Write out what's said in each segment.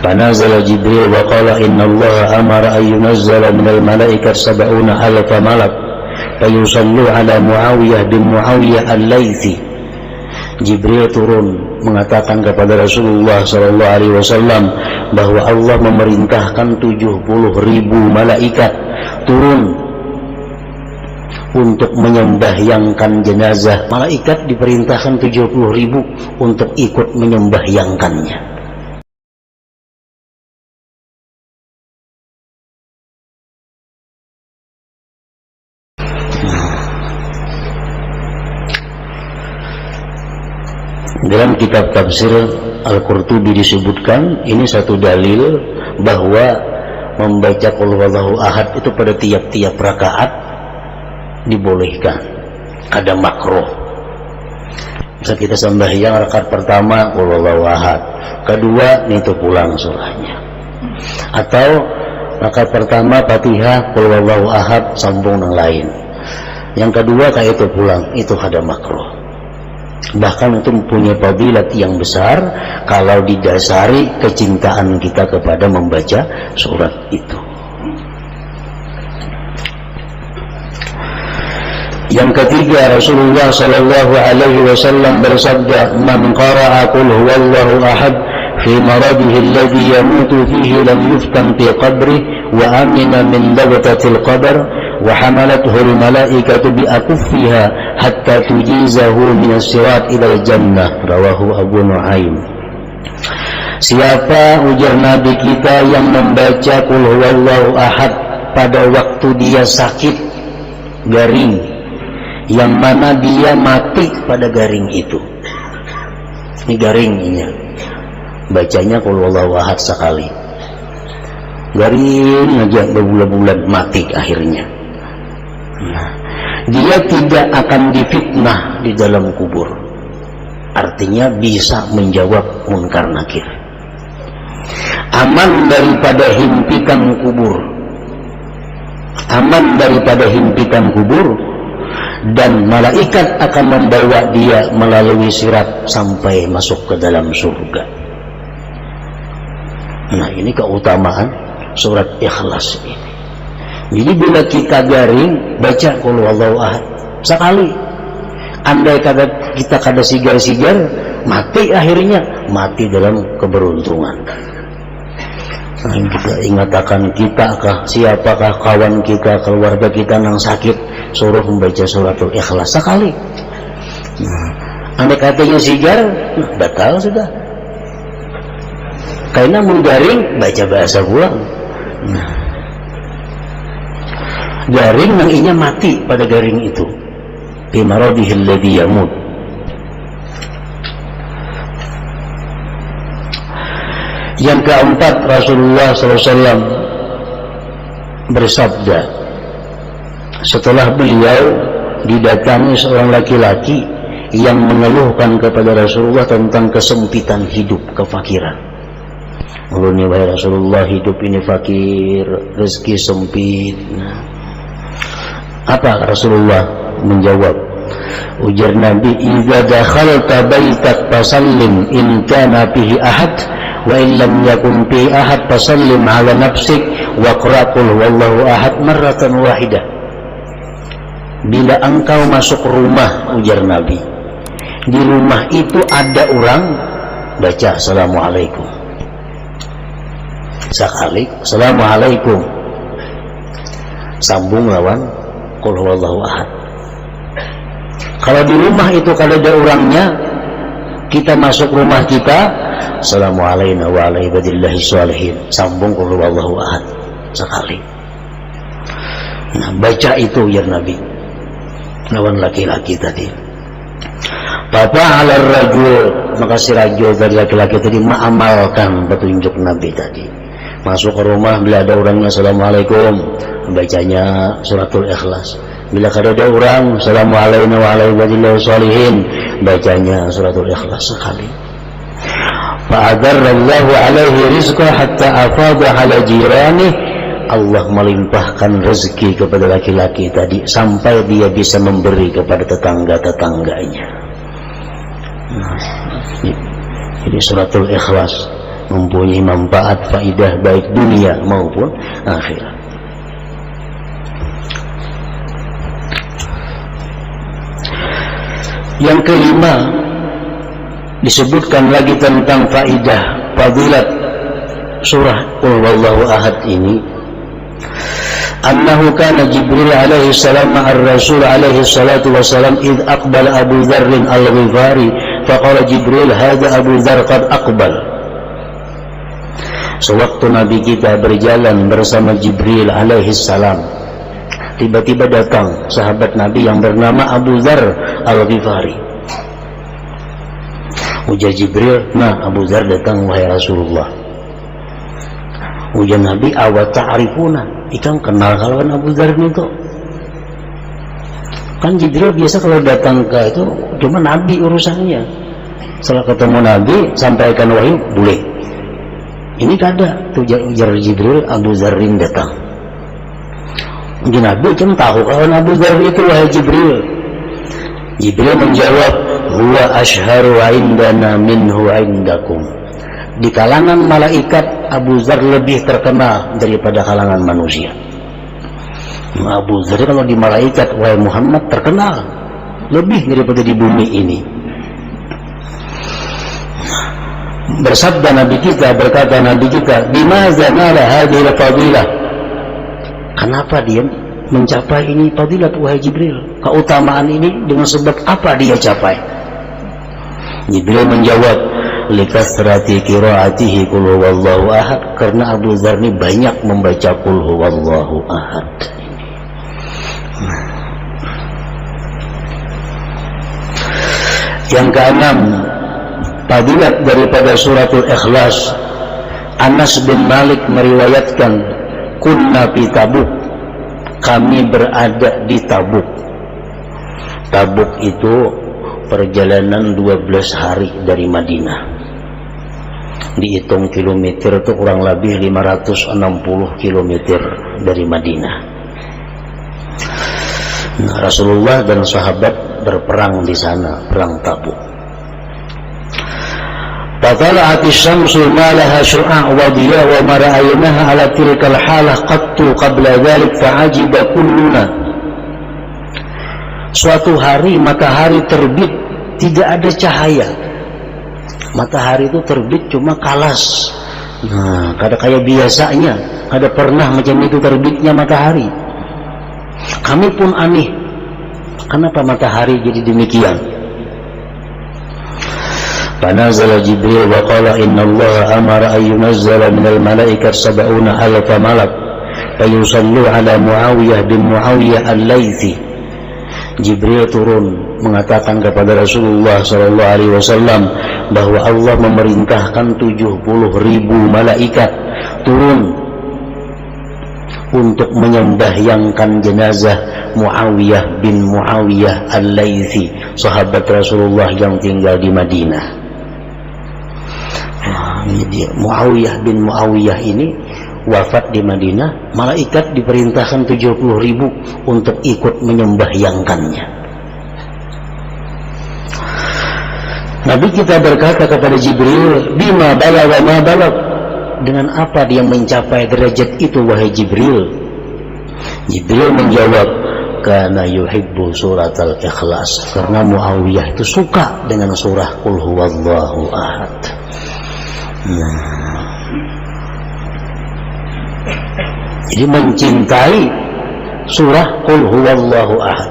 Fanazala Jibril wa qala inna Allah amara an yunazzala minal malaikat 70,000 malak fayusallu ala Muawiyah bin Muawiyah al-Laythi. Jibril turun mengatakan kepada Rasulullah SAW bahwa Allah memerintahkan 70,000 malaikat turun untuk menyembahyangkan jenazah. Malaikat diperintahkan 70,000 untuk ikut menyembahyangkannya. Dalam kitab tafsir Al-Qurtubi disebutkan ini satu dalil bahwa membaca Qul Huwallahu Ahad itu pada tiap-tiap rakaat dibolehkan. Ada makruh. Bisa kita sembahyang rakaat pertama Qul Huwallahu Ahad, kedua itu pulang surahnya. Atau rakaat pertama Fatihah Qul Huwallahu Ahad sambung yang lain. Yang kedua kayak itu pulang, itu ada makruh. Bahkan itu mempunyai fadilat yang besar kalau didasari kecintaan kita kepada membaca surat itu. Yang ketiga, Rasulullah sallallahu alaihi wasallam bersabda, "Man qara'a qul huwallahu ahad fi maradihi alladhi yamutu fihi lam yuftan fi qabrihi wa amina min lagtatil qabr." وحملته الملائكة بأكفها حتى تجيزه من الصراط إلى الجنة. Rawahu Abu Nuaim. Siapa, ujar Nabi kita, yang membaca Qul Huwallahu Ahad pada waktu dia sakit garing, yang mana dia mati pada garing itu. Ini garingnya, bacanya Qul Huwallahu Ahad sekali, garing aja berbulan-bulan, mati akhirnya. Dia tidak akan difitnah di dalam kubur. Artinya bisa menjawab munkar nakir, aman daripada himpitan kubur, aman daripada himpitan kubur, dan malaikat akan membawa dia melalui sirat sampai masuk ke dalam surga. Nah, ini keutamaan surat Ikhlas ini. Jadi bila kita garing, baca Qul Huwallahu Ahad sekali. Andai kata kita kada sigar-sigar, mati akhirnya, mati dalam keberuntungan. Nah, kita ingatakan kita kah, siapakah kawan kita, keluarga kita yang sakit, suruh membaca suratul Ikhlas sekali. Nah, andai katanya sigar, batal sudah. Karena mau garing, baca bahasa pulang. Nah, garing yang inya mati pada garing itu, fi maradihi alladhi yamut. Yang keempat, Rasulullah SAW bersabda setelah beliau didatangi seorang laki-laki yang mengeluhkan kepada Rasulullah tentang kesempitan hidup, kefakiran. Menurutnya, wahai Rasulullah, hidup ini fakir, rezeki sempit. Apa Rasulullah menjawab? Ujar Nabi, "Idza dakhalta baitak fasallim in kana fihi ahad wa in lam yakun fihi ahad fasallim ala nafsik wa qra qul huwallahu ahad marratan wahidah." Bila engkau masuk rumah, ujar Nabi, di rumah itu ada orang, baca Assalamualaikum sekali, Assalamualaikum, sambung lawan Qul Huwallahu Ahad. Kalau di rumah itu kalau ada orangnya, kita masuk rumah kita, Assalamualaikum wa ala ibadillahi sholihin, sambung Qul Huwallahu Ahad sekali. Nah, baca itu ya Nabi lawan laki-laki tadi. Papa ala rajul, maka si rajul dari laki-laki tadi mengamalkan petunjuk Nabi tadi. Masuk ke rumah, bila ada orangnya Assalamualaikum, bacanya suratul Ikhlas. Bila kada ada orang, Assalamualaikum wa ala ibadillahi sholihin, bacanya suratul Ikhlas sekali. Fa'adarrallahu alaihi rizqa hatta afadha ala jirani. Allah melimpahkan rezeki kepada laki-laki tadi sampai dia bisa memberi kepada tetangga-tetangganya. Nah, jadi suratul Ikhlas mempunyai manfaat faidah baik dunia maupun akhirat. Yang kelima, disebutkan lagi tentang faidah fadilat surah Qul Huwallahu Ahad ini. Annahu kana Jibril alaihi salam ma'ar Rasul alaihi salatu wassalam id aqbala Abu Dzar al-Ghifari faqala Jibril hadza Abu Dzar qad aqbal. Sewaktu Nabi kita berjalan bersama Jibril alaihi salam, tiba-tiba datang sahabat Nabi yang bernama Abu Dzar al-Ghifari. Ujar Jibril, nah Abu Dzar datang wahai Rasulullah. Ujar Nabi, awat ta'rifuna, ikang kenal kalawan Abu Dzar itu. Kan Jibril biasa kalau datang ke itu cuma Nabi urusannya. Setelah ketemu Nabi sampaikan wahyu boleh. Ini kada ujar Jibril, Abu Dzarin datang. Ujar Nabi kan tahu kalawan Abu Dzar itu wahai Jibril. Jibril menjawab, huwa ashharu indana minhu indakum. Di kalangan malaikat Abu Dzar lebih terkenal daripada kalangan manusia. Abu Dzar kalau di malaikat wahai Muhammad terkenal lebih daripada di bumi ini. Bersabda Nabi kita, berkata Nabi kita, bimaza nala hadhihi fadilah. Kenapa dia mencapai ini fadilat wahai Jibril? Keutamaan ini dengan sebab apa dia capai? Jibril menjawab, likasrati qiraatihi qul huwallahu ahad, karena Abu Dzar ini banyak membaca qul huwallahu ahad. Yang keenam, fadilat daripada suratul Ikhlas. Anas bin Malik meriwayatkan, kunna fi Tabuk, kami berada di Tabuk. Tabuk itu perjalanan 12 hari dari Madinah. Dihitung kilometer itu kurang lebih 560 kilometer dari Madinah. Nah, Rasulullah dan sahabat berperang di sana, perang Tabuk. Fatala'at asy-syamsu ma laha syu'a' wa diya wa ma ra'aynaha 'ala tilka al-halah qattu qabla dhalik fa'ajiba kulluna. Suatu hari matahari terbit, tidak ada cahaya. Matahari itu terbit cuma kalas. Nah, kada kayak biasanya, kada pernah macam itu terbitnya matahari. Kami pun aneh, kenapa matahari jadi demikian? Fanazala Jibril wa qala inna Allah amara an yunazzala minal malaikat 70,000 malak fayusallu ala Muawiyah bin Muawiyah al-Laythi. Jibril turun mengatakan kepada Rasulullah SAW bahwa Allah memerintahkan 70,000 malaikat turun untuk menyembahyangkan jenazah Muawiyah bin Muawiyah al-Laythi, sahabat Rasulullah yang tinggal di Madinah. Muawiyah bin Muawiyah ini wafat di Madinah, malaikat diperintahkan 70,000 untuk ikut menyembahyangkannya. Nabi kita berkata kepada Jibril, bima balagha ma balag, dengan apa dia mencapai derajat itu wahai Jibril? Jibril menjawab, kana yuhibbu surat al-Ikhlas, karena Muawiyah itu suka dengan surah Qul Huwallahu Ahad. Jadi mencintai surah Qul Huwallahu Ahad,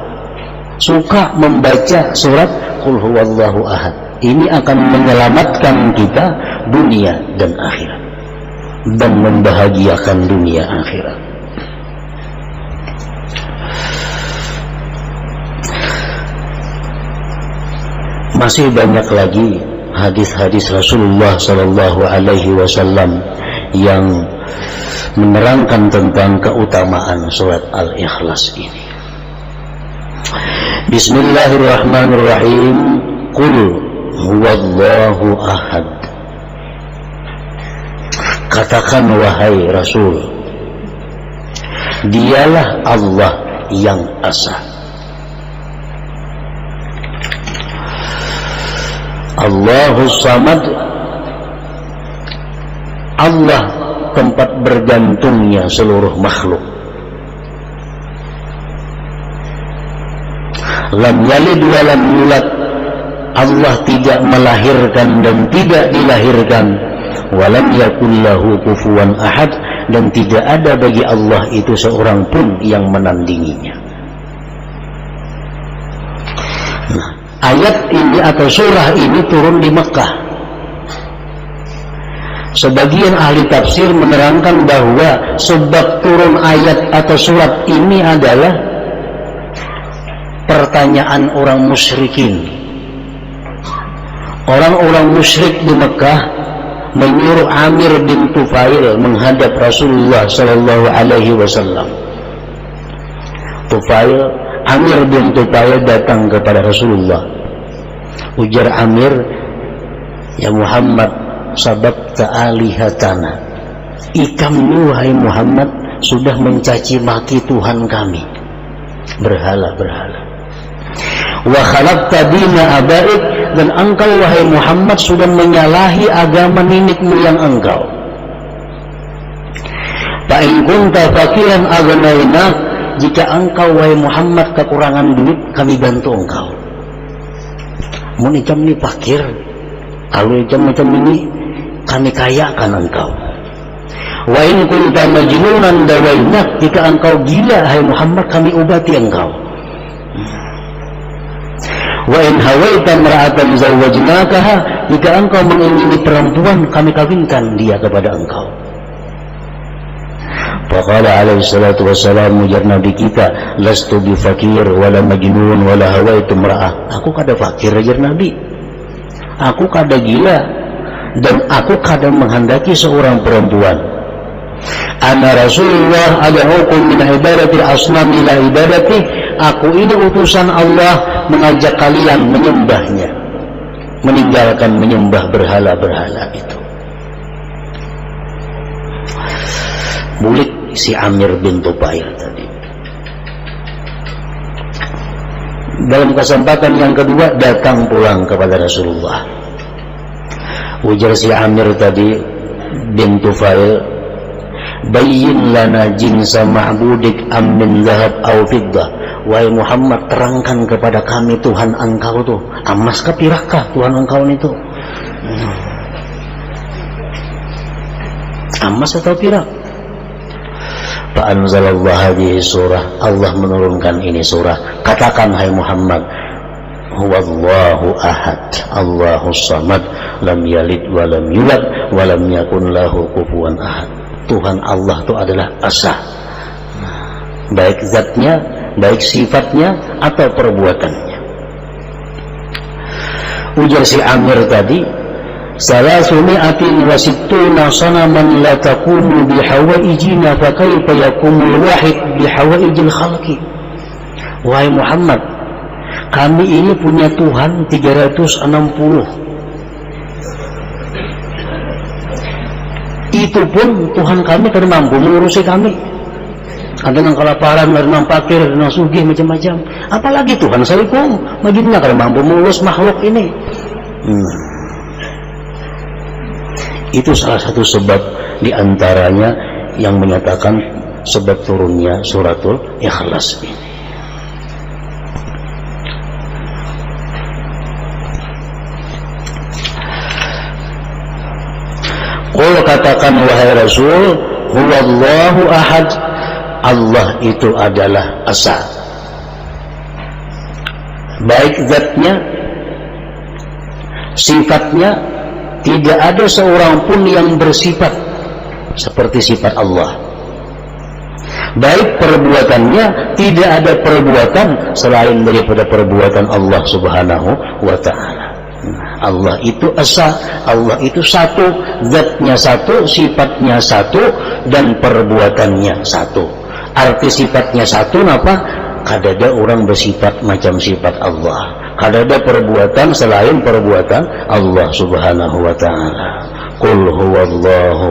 suka membaca surat Qul Huwallahu Ahad. Ini akan menyelamatkan kita dunia dan akhirat, dan membahagiakan dunia akhirat. Masih banyak lagi hadis-hadis Rasulullah Sallallahu Alaihi Wasallam yang menerangkan tentang keutamaan surat Al-Ikhlas ini. Bismillahirrahmanirrahim. Qul huwallahu ahad. Katakan wahai Rasul, dialah Allah yang asa. Allahus samad, Allah tempat bergantungnya seluruh makhluk. Lam yalid wa lam yulad, Allah tidak melahirkan dan tidak dilahirkan. Walam yakul lahu kufuwan ahad, dan tidak ada bagi Allah itu seorang pun yang menandinginya. Nah, ayat ini atau surah ini turun di Mekah. Sebagian ahli tafsir menerangkan bahwa sebab turun ayat atau surat ini adalah pertanyaan orang musyrikin. Orang-orang musyrik di Mekah menyuruh Amir bin Tufail menghadap Rasulullah sallallahu alaihi wasallam. Amir bin Tufail datang kepada Rasulullah. Ujar Amir, "Ya Muhammad, sababta alihatana." Kamu wahai Muhammad sudah mencaci maki Tuhan kami, berhala-berhala. Wa khalaqta dina abaik, dan engkau wahai Muhammad sudah menyalahi agama nenek moyang engkau. Fa in kunta fakiran aghnayna, jika engkau wahai Muhammad kekurangan duit, kami bantu engkau. Mun icam ni fakir, kalau icam macam ini kami kayakan engkau. Wa in kunta majnunan dawayna, jika engkau gila hai Muhammad kami obati engkau. Wa in hawaita mar'atan zawwajnakaha, jika engkau mengingini perempuan kami kawinkan dia kepada engkau. Faqala alaihi salatu wassalam, ujar Nabi kita, lastu bi fakir wala majnun wala hawaitu mar'ah. Aku kada fakir, ujar Nabi. Aku kada gila dan aku kada menghendaki seorang perempuan. Ana Rasulullah ad'ukum min ibadatil asnam ila ibadati. Aku ini utusan Allah mengajak kalian menyembahnya, meninggalkan menyembah berhala-berhala itu. Bulik si Amir bin Tufail tadi. Dalam kesempatan yang kedua datang pulang kepada Rasulullah. Ujar si Amir tadi bin Tufail, bayyin lana jinsa ma'budik am min zahab aw fiddah. Wahai Muhammad, terangkan kepada kami Tuhan engkau tuh emas kah pirak kah Tuhan engkau itu? Emas atau pirak? Fa anzalallahu hadhihi surah, Allah menurunkan ini surah. Katakan hai Muhammad, huwallahu ahad, Allahus samad, lam yalid wa lam yulad wa lam yakun lahu kufuwan ahad. Tuhan Allah itu adalah asa, baik zatnya, baik sifatnya atau perbuatannya. Ujar si Amir tadi, salasuni'atin wa sittuna sanaman la takunu bihawaijina fa kaifa yakumul wahid bihawaijil khalqi. Wahai Muhammad, kami ini punya Tuhan 360. Itu pun Tuhan kami tidak mampu mengurusi kami. Ada yang kelaparan, ada yang fakir, ada yang sugih, macam-macam. Apalagi Tuhan Assalamualaikum, bagaimana kalau mampu mengurus makhluk ini? Itu salah satu sebab diantaranya yang menyatakan sebab turunnya suratul Ikhlas ini. Qul, katakan wahai Rasul, huwallahu ahad, Allah itu adalah asa, baik zatnya, sifatnya, tidak ada seorang pun yang bersifat seperti sifat Allah. Baik perbuatannya, tidak ada perbuatan selain daripada perbuatan Allah subhanahu wa ta'ala. Allah itu asa, Allah itu satu, zatnya satu, sifatnya satu, dan perbuatannya satu. Arti sifatnya satu apa? Kadada orang bersifat macam sifat Allah, kadada perbuatan selain perbuatan Allah subhanahu wa ta'ala. Qul huwallahu